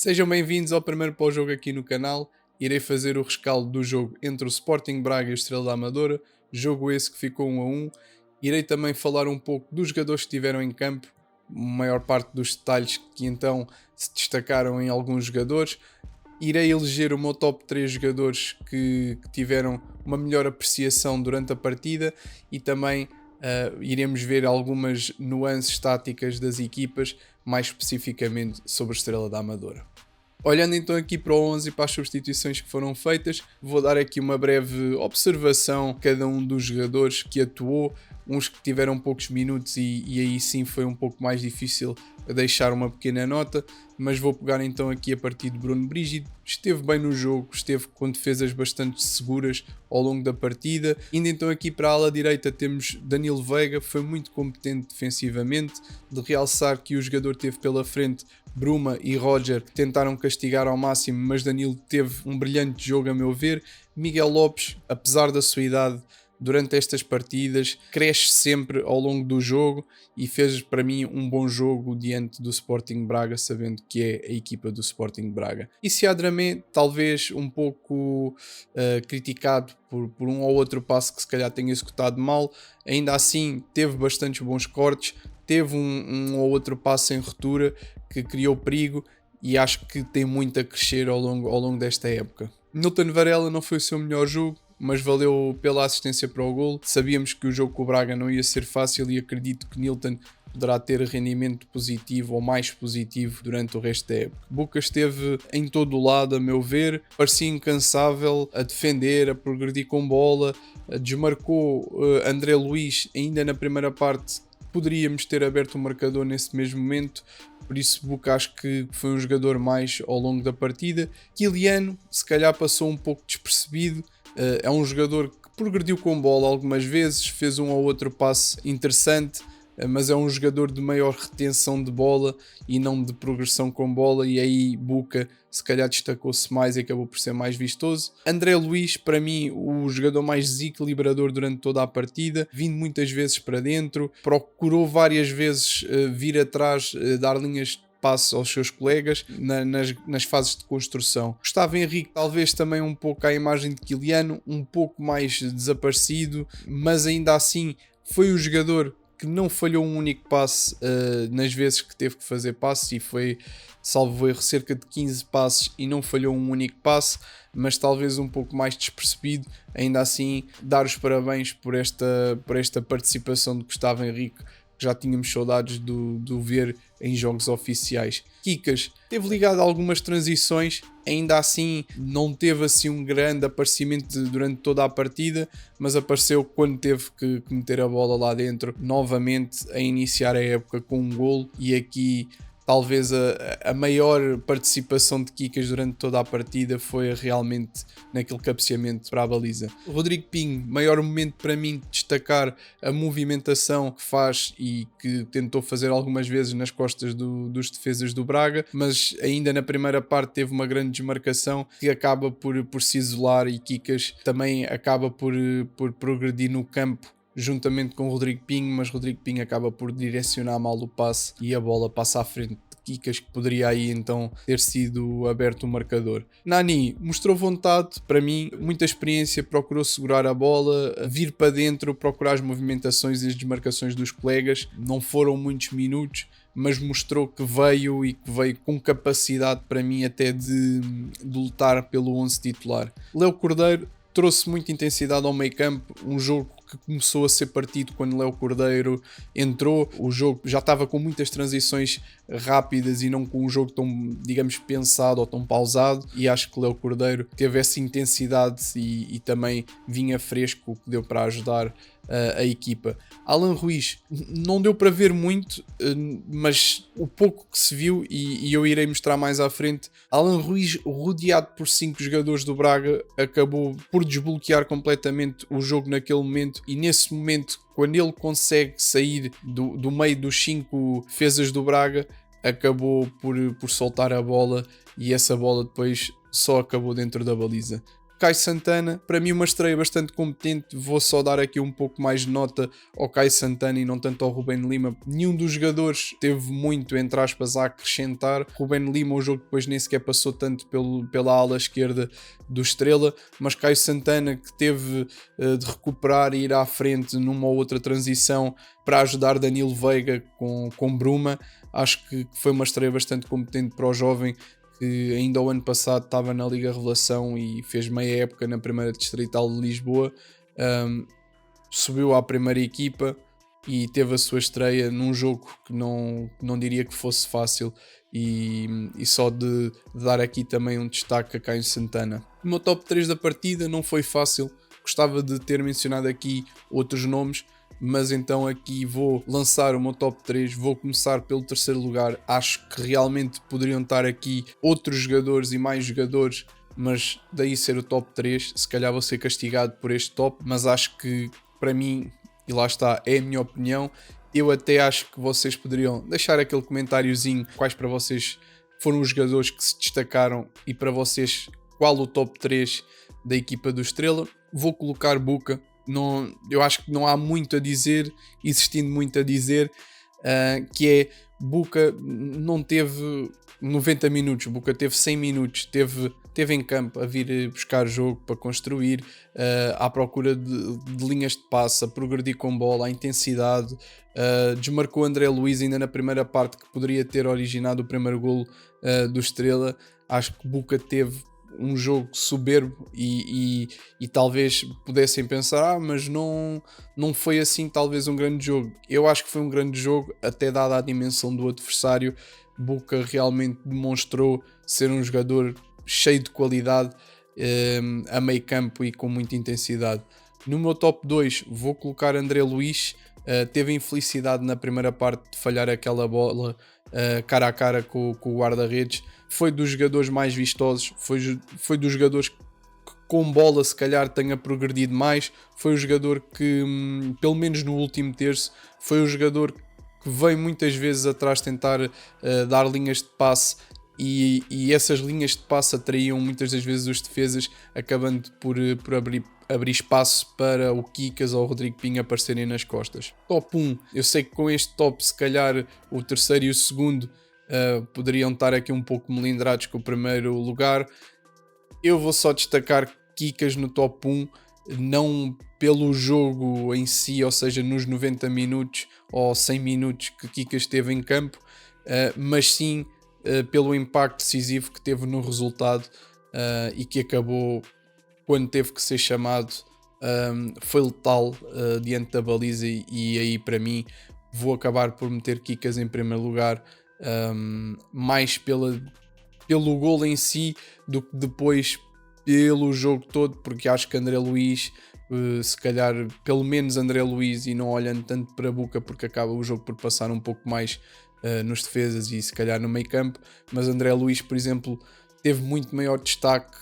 Sejam bem-vindos ao primeiro pós-jogo aqui no canal. Irei fazer o rescaldo do jogo entre o Sporting Braga e o Estrela da Amadora, jogo esse que ficou 1-1. Irei também falar um pouco dos jogadores que estiveram em campo, a maior parte dos detalhes que então se destacaram em alguns jogadores. Irei eleger o meu top 3 jogadores que tiveram uma melhor apreciação durante a partida e também iremos ver algumas nuances táticas das equipas, mais especificamente sobre a Estrela da Amadora. Olhando então aqui para o 11 e para as substituições que foram feitas, vou dar aqui uma breve observação de cada um dos jogadores que atuou, uns que tiveram poucos minutos e aí sim foi um pouco mais difícil deixar uma pequena nota, mas vou pegar então aqui a partir de Bruno Brígido. Esteve bem no jogo, esteve com defesas bastante seguras ao longo da partida. Indo então aqui para a ala direita temos Danilo Veiga, foi muito competente defensivamente, de realçar que o jogador teve pela frente Bruma e Roger, que tentaram castigar ao máximo, mas Danilo teve um brilhante jogo a meu ver. Miguel Lopes, apesar da sua idade, durante estas partidas cresce sempre ao longo do jogo e fez para mim um bom jogo diante do Sporting Braga, sabendo que é a equipa do Sporting Braga. E Siadramé, talvez um pouco criticado por um ou outro passo que se calhar tenha executado mal, ainda assim teve bastantes bons cortes, teve um ou outro passo em ruptura que criou perigo e acho que tem muito a crescer ao longo desta época. Nilton Varela não foi o seu melhor jogo, mas valeu pela assistência para o golo. Sabíamos que o jogo com o Braga não ia ser fácil e acredito que Nilton poderá ter rendimento positivo ou mais positivo durante o resto da época. Buca esteve em todo o lado, a meu ver, parecia incansável a defender, a progredir com bola, desmarcou André Luiz ainda na primeira parte. Poderíamos ter aberto o marcador nesse mesmo momento, por isso Buca acho que foi um jogador mais ao longo da partida. Kiliano se calhar passou um pouco despercebido, é um jogador que progrediu com bola algumas vezes, fez um ou outro passe interessante, mas é um jogador de maior retenção de bola e não de progressão com bola, e aí Buca se calhar destacou-se mais e acabou por ser mais vistoso. André Luiz, para mim, o jogador mais desequilibrador durante toda a partida, vindo muitas vezes para dentro, procurou várias vezes vir atrás, dar linhas de passe aos seus colegas nas fases de construção. Gustavo Henrique talvez também um pouco à imagem de Kiliano, um pouco mais desaparecido, mas ainda assim foi o jogador que não falhou um único passe nas vezes que teve que fazer passes, e foi, salvo erro, cerca de 15 passes e não falhou um único passe, mas talvez um pouco mais despercebido. Ainda assim, dar os parabéns por esta participação de Gustavo Henrique, que já tínhamos saudades do ver em jogos oficiais. Kikas teve ligado a algumas transições, ainda assim não teve assim um grande aparecimento durante toda a partida, mas apareceu quando teve que meter a bola lá dentro, novamente a iniciar a época com um golo, e aqui talvez a maior participação de Kikas durante toda a partida foi realmente naquele cabeceamento para a baliza. O Rodrigo Pinho, maior momento para mim, destacar a movimentação que faz e que tentou fazer algumas vezes nas costas dos defesas do Braga, mas ainda na primeira parte teve uma grande desmarcação que acaba por se isolar, e Kikas também acaba por progredir no campo juntamente com o Rodrigo Pinho, mas Rodrigo Pinho acaba por direcionar mal o passe e a bola passa à frente de Kikas, que poderia aí então ter sido aberto o marcador. Nani mostrou vontade, para mim, muita experiência, procurou segurar a bola, vir para dentro, procurar as movimentações e as desmarcações dos colegas. Não foram muitos minutos, mas mostrou que veio, e que veio com capacidade para mim até de lutar pelo 11 titular. Léo Cordeiro trouxe muita intensidade ao meio campo, um jogo que começou a ser partido quando Léo Cordeiro entrou. O jogo já estava com muitas transições rápidas e não com um jogo tão, digamos, pensado ou tão pausado, e acho que Léo Cordeiro teve essa intensidade e também vinha fresco, o que deu para ajudar a equipa. Alan Ruiz não deu para ver muito, mas o pouco que se viu, e eu irei mostrar mais à frente, Alan Ruiz, rodeado por 5 jogadores do Braga, acabou por desbloquear completamente o jogo naquele momento, e nesse momento, quando ele consegue sair do meio dos 5 defesas do Braga, acabou por soltar a bola, e essa bola depois só acabou dentro da baliza. Caio Santana, para mim uma estreia bastante competente. Vou só dar aqui um pouco mais de nota ao Caio Santana e não tanto ao Ruben Lima. Nenhum dos jogadores teve muito, entre aspas, a acrescentar. Ruben Lima, o jogo depois nem sequer passou tanto pela ala esquerda do Estrela, mas Caio Santana, que teve de recuperar e ir à frente numa ou outra transição para ajudar Danilo Veiga com Bruma, acho que foi uma estreia bastante competente para o jovem, que ainda o ano passado estava na Liga Revelação e fez meia época na primeira distrital de Lisboa. Subiu à primeira equipa e teve a sua estreia num jogo que não diria que fosse fácil, e só de dar aqui também um destaque a Caio Santana. O meu top 3 da partida não foi fácil, gostava de ter mencionado aqui outros nomes, mas então aqui vou lançar o meu top 3, vou começar pelo terceiro lugar. Acho que realmente poderiam estar aqui outros jogadores e mais jogadores, mas daí ser o top 3, se calhar vou ser castigado por este top, mas acho que para mim, e lá está, é a minha opinião, eu até acho que vocês poderiam deixar aquele comentáriozinho quais para vocês foram os jogadores que se destacaram e para vocês qual o top 3 da equipa do Estrela. Vou colocar Buca. Não, eu acho que não há muito a dizer, existindo muito a dizer, que é Buca não teve 90 minutos, Buca teve 100 minutos, teve em campo a vir buscar jogo para construir, à procura de linhas de passe, a progredir com bola, a intensidade, desmarcou André Luiz ainda na primeira parte, que poderia ter originado o primeiro golo do Estrela. Acho que Buca teve um jogo soberbo e talvez pudessem pensar, mas não foi assim talvez um grande jogo. Eu acho que foi um grande jogo, até dada a dimensão do adversário. Buca realmente demonstrou ser um jogador cheio de qualidade, a meio campo e com muita intensidade. No meu top 2 vou colocar André Luiz. Teve a infelicidade na primeira parte de falhar aquela bola cara a cara com o guarda-redes. Foi dos jogadores mais vistosos, foi dos jogadores que com bola se calhar tenha progredido mais. Foi o jogador que, pelo menos no último terço, foi o jogador que veio muitas vezes atrás tentar dar linhas de passe, e essas linhas de passe atraíam muitas das vezes os defesas, acabando por abrir espaço para o Kikas ou o Rodrigo Pinho aparecerem nas costas. Top 1, eu sei que com este top se calhar o terceiro e o segundo poderiam estar aqui um pouco melindrados com o primeiro lugar. Eu vou só destacar Kikas no top 1, não pelo jogo em si, ou seja, nos 90 minutos ou 100 minutos que Kikas esteve em campo, mas sim pelo impacto decisivo que teve no resultado, e que acabou, quando teve que ser chamado, foi letal diante da baliza, e aí para mim vou acabar por meter Kikas em primeiro lugar, mais pelo golo em si do que depois pelo jogo todo, porque acho que André Luiz, se calhar pelo menos André Luiz, e não olhando tanto para Buca porque acaba o jogo por passar um pouco mais nos defesas e se calhar no meio campo, mas André Luiz, por exemplo, teve muito maior destaque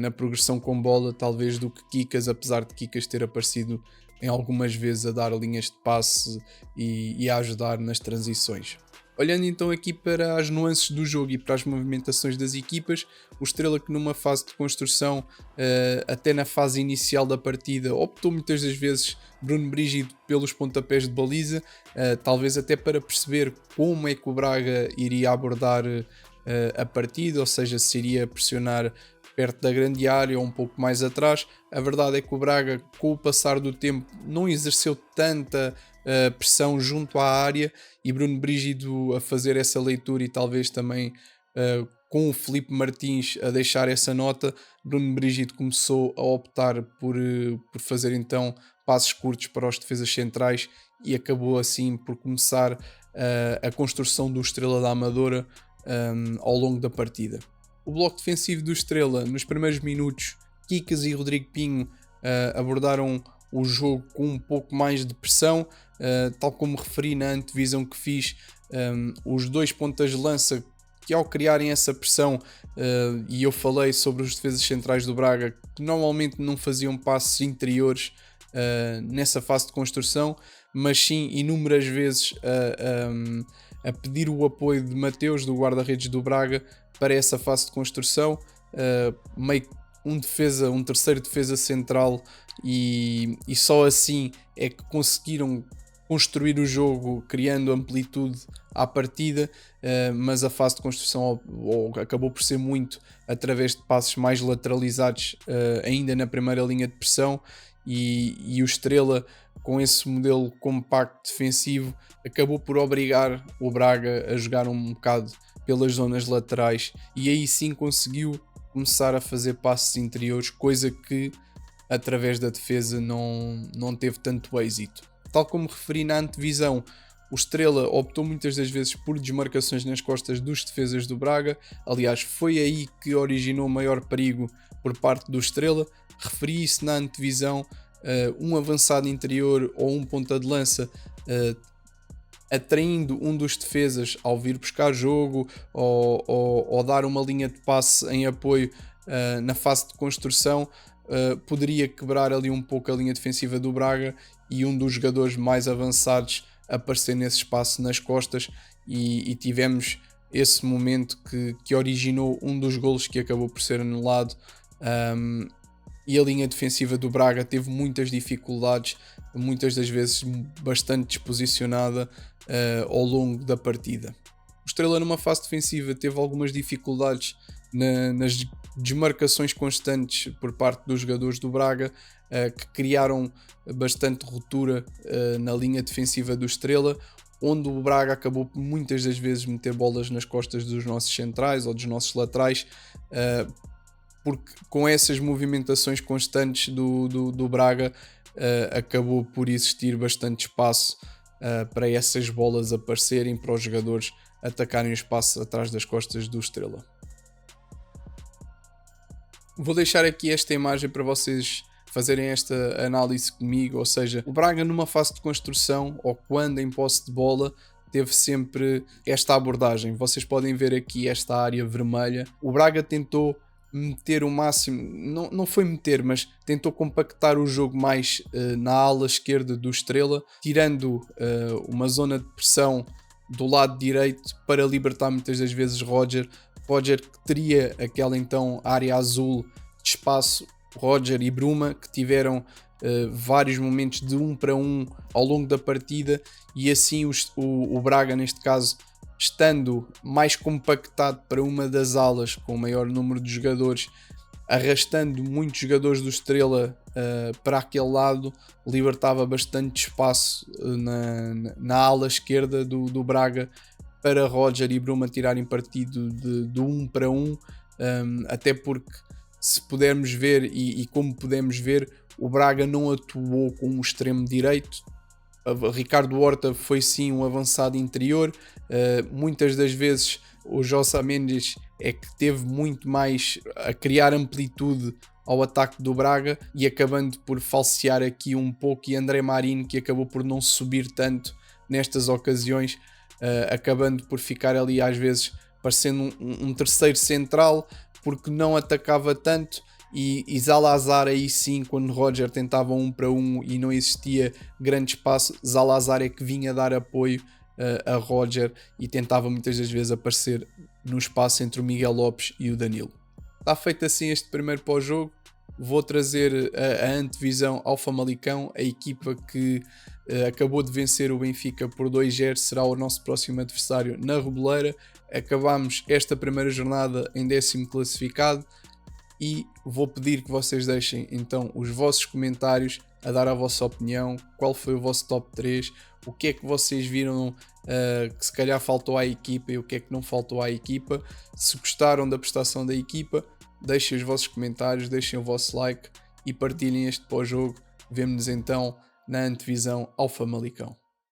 na progressão com bola talvez do que Kikas, apesar de Kikas ter aparecido em algumas vezes a dar linhas de passe e a ajudar nas transições. Olhando então aqui para as nuances do jogo e para as movimentações das equipas, o Estrela, que numa fase de construção, até na fase inicial da partida, optou muitas das vezes Bruno Brígido pelos pontapés de baliza, talvez até para perceber como é que o Braga iria abordar a partida, ou seja, se iria pressionar perto da grande área ou um pouco mais atrás. A verdade é que o Braga, com o passar do tempo, não exerceu tanta pressão junto à área, e Bruno Brígido a fazer essa leitura, e talvez também com o Filipe Martins a deixar essa nota, Bruno Brígido começou a optar por fazer então passos curtos para os defesas centrais, e acabou assim por começar a construção do Estrela da Amadora ao longo da partida. O bloco defensivo do Estrela, nos primeiros minutos, Kikas e Rodrigo Pinho abordaram o jogo com um pouco mais de pressão, tal como referi na antevisão que fiz. Os dois pontas de lança, que ao criarem essa pressão, e eu falei sobre os defesas centrais do Braga, que normalmente não faziam passos interiores nessa fase de construção, mas sim inúmeras vezes a pedir o apoio de Mateus, do guarda-redes do Braga, para essa fase de construção, meio um terceiro defesa central, e só assim é que conseguiram construir o jogo criando amplitude à partida, mas a fase de construção acabou por ser muito através de passes mais lateralizados, ainda na primeira linha de pressão, e o Estrela, com esse modelo compacto defensivo, acabou por obrigar o Braga a jogar um bocado pelas zonas laterais, e aí sim conseguiu começar a fazer passes interiores, coisa que através da defesa não teve tanto êxito. Tal como referi na antevisão, o Estrela optou muitas das vezes por desmarcações nas costas dos defesas do Braga. Aliás, foi aí que originou o maior perigo por parte do Estrela. Referi isso na antevisão, um avançado interior ou um ponta de lança atraindo um dos defesas ao vir buscar jogo, ou dar uma linha de passe em apoio na fase de construção, poderia quebrar ali um pouco a linha defensiva do Braga e um dos jogadores mais avançados aparecer nesse espaço nas costas, e tivemos esse momento que originou um dos golos que acabou por ser anulado. E a linha defensiva do Braga teve muitas dificuldades, muitas das vezes bastante desposicionada ao longo da partida. O Estrela, numa fase defensiva, teve algumas dificuldades nas desmarcações constantes por parte dos jogadores do Braga, que criaram bastante ruptura na linha defensiva do Estrela, onde o Braga acabou por muitas das vezes meter bolas nas costas dos nossos centrais ou dos nossos laterais, porque com essas movimentações constantes do Braga acabou por existir bastante espaço para essas bolas aparecerem, para os jogadores atacarem o espaço atrás das costas do Estrela. Vou deixar aqui esta imagem para vocês fazerem esta análise comigo, ou seja, o Braga numa fase de construção, ou quando em posse de bola, teve sempre esta abordagem. Vocês podem ver aqui esta área vermelha. O Braga tentou meter o máximo, não foi meter, mas tentou compactar o jogo mais na ala esquerda do Estrela, tirando uma zona de pressão do lado direito para libertar muitas das vezes Roger, que teria aquela então área azul de espaço. Roger e Bruma, que tiveram vários momentos de 1 para 1 ao longo da partida, e assim o Braga, neste caso, estando mais compactado para uma das alas com o maior número de jogadores, arrastando muitos jogadores do Estrela para aquele lado, libertava bastante espaço na ala esquerda do Braga para Roger e Bruma tirarem partido de 1 para 1, até porque, se pudermos ver e como podemos ver, o Braga não atuou com um extremo direito. Ricardo Horta foi sim um avançado interior. Muitas das vezes o José Mendes é que teve muito mais a criar amplitude ao ataque do Braga, e acabando por falsear aqui um pouco, e André Marinho, que acabou por não subir tanto nestas ocasiões, acabando por ficar ali às vezes parecendo um terceiro central, porque não atacava tanto. E Zalazar, aí sim, quando Roger tentava 1 para 1 e não existia grande espaço, Zalazar é que vinha dar apoio a Roger e tentava muitas das vezes aparecer no espaço entre o Miguel Lopes e o Danilo. Está feito assim este primeiro pós-jogo. Vou trazer a antevisão ao Famalicão. A equipa que acabou de vencer o Benfica por 2-0 será o nosso próximo adversário na Reboleira. Acabamos esta primeira jornada em 10º classificado, e vou pedir que vocês deixem então os vossos comentários a dar a vossa opinião. Qual foi o vosso top 3? O que é que vocês viram que se calhar faltou à equipa, e o que é que não faltou à equipa? Se gostaram da prestação da equipa, deixem os vossos comentários, deixem o vosso like e partilhem este pós-jogo. Vemo-nos então na antevisão ao Famalicão.